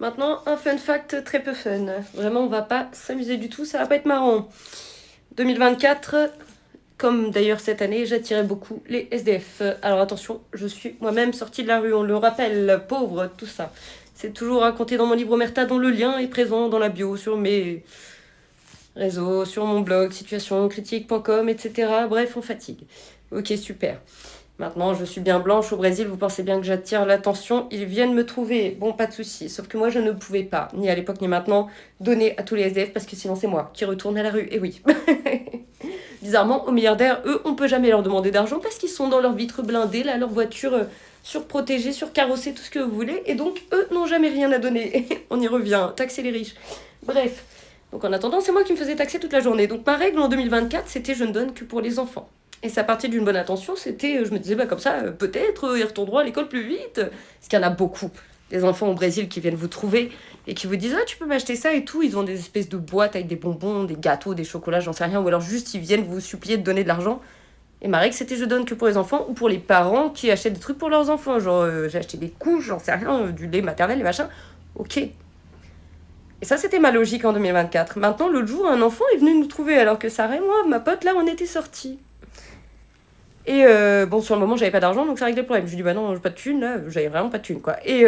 Maintenant, un fun fact très peu fun. Vraiment, on va pas s'amuser du tout, ça va pas être marrant. 2024, comme d'ailleurs cette année, j'attirais beaucoup les SDF. Alors attention, je suis moi-même sortie de la rue, on le rappelle, pauvre, tout ça. C'est toujours raconté dans mon livre Omerta, dont le lien est présent dans la bio sur mes réseaux, sur mon blog, situationcritique.com, etc. Bref, on fatigue. Ok, super. Maintenant, je suis bien blanche au Brésil, vous pensez bien que j'attire l'attention, ils viennent me trouver. Bon, pas de souci. Sauf que moi, je ne pouvais pas, ni à l'époque ni maintenant, donner à tous les SDF parce que sinon c'est moi qui retourne à la rue. Et oui. Bizarrement, aux milliardaires, eux, on peut jamais leur demander d'argent parce qu'ils sont dans leur vitre blindée, là, leur voiture surprotégée, surcarrossée, tout ce que vous voulez. Et donc, eux n'ont jamais rien à donner. On y revient, taxer les riches. Bref. Donc en attendant, c'est moi qui me faisais taxer toute la journée. Donc ma règle en 2024, c'était je ne donne que pour les enfants. Et ça partait d'une bonne intention, c'était, je me disais, bah comme ça, peut-être, ils retourneront à l'école plus vite. Parce qu'il y en a beaucoup, des enfants au Brésil qui viennent vous trouver et qui vous disent, ah, tu peux m'acheter ça et tout. Ils ont des espèces de boîtes avec des bonbons, des gâteaux, des chocolats, j'en sais rien. Ou alors juste, ils viennent vous supplier de donner de l'argent. Et ma règle, c'était je donne que pour les enfants ou pour les parents qui achètent des trucs pour leurs enfants. Genre, j'ai acheté des couches, j'en sais rien, du lait maternel, les machins. Ok. Et ça, c'était ma logique en 2024. Maintenant, l'autre jour, un enfant est venu nous trouver alors que Sarah et moi, ma pote, là, on était sortis. Et bon, sur le moment, j'avais pas d'argent, donc ça réglait le problème. Je lui dis, bah non, j'ai pas de thune, là, j'avais vraiment pas de thune, quoi. Et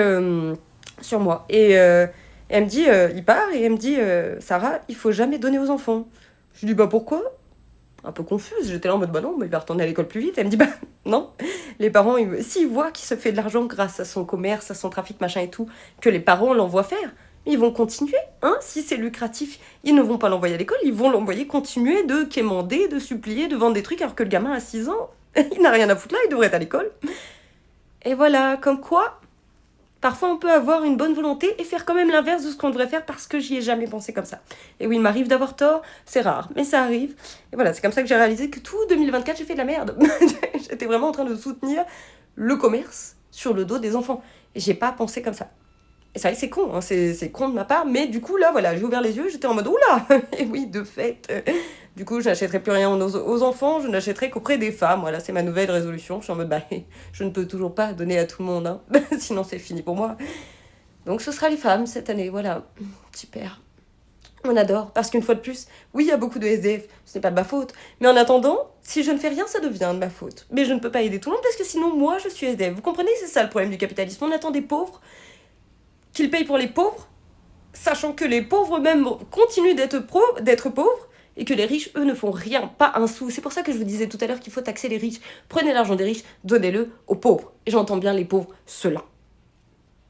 sur moi. Et elle me dit, il part, et elle me dit, Sarah, il faut jamais donner aux enfants. Je lui dis, bah pourquoi? Un peu confuse, j'étais là en mode, bah non, mais il va retourner à l'école plus vite. Elle me dit, bah non, les parents, s'ils voient qu'il se fait de l'argent grâce à son commerce, à son trafic, machin et tout, que les parents l'envoient faire, ils vont continuer, hein. Si c'est lucratif, ils ne vont pas l'envoyer à l'école, ils vont l'envoyer continuer de quémander, de supplier, de vendre des trucs, alors que le gamin a 6 ans, il n'a rien à foutre là, il devrait être à l'école. Et voilà, comme quoi, parfois on peut avoir une bonne volonté et faire quand même l'inverse de ce qu'on devrait faire parce que j'y ai jamais pensé comme ça. Et oui, il m'arrive d'avoir tort, c'est rare, mais ça arrive. Et voilà, c'est comme ça que j'ai réalisé que tout 2024, j'ai fait de la merde. J'étais vraiment en train de soutenir le commerce sur le dos des enfants. Et j'ai pas pensé comme ça. Et c'est vrai que c'est con, hein, c'est con de ma part, mais du coup, là, voilà, j'ai ouvert les yeux, j'étais en mode, oula. Et oui, de fait, du coup, je n'achèterai plus rien aux enfants, je n'achèterai qu'auprès des femmes. Voilà, c'est ma nouvelle résolution. Je suis en mode, bah, je ne peux toujours pas donner à tout le monde, hein. Sinon c'est fini pour moi. Donc ce sera les femmes cette année, voilà. Super. On adore, parce qu'une fois de plus, oui, il y a beaucoup de SDF, ce n'est pas de ma faute. Mais en attendant, si je ne fais rien, ça devient de ma faute. Mais je ne peux pas aider tout le monde parce que sinon, moi, je suis SDF. Vous comprenez, c'est ça le problème du capitalisme. On attend des pauvres qu'ils payent pour les pauvres, sachant que les pauvres même continuent d'être pauvres, et que les riches, eux, ne font rien, pas un sou. C'est pour ça que je vous disais tout à l'heure qu'il faut taxer les riches. Prenez l'argent des riches, donnez-le aux pauvres. Et j'entends bien les pauvres, ceux-là.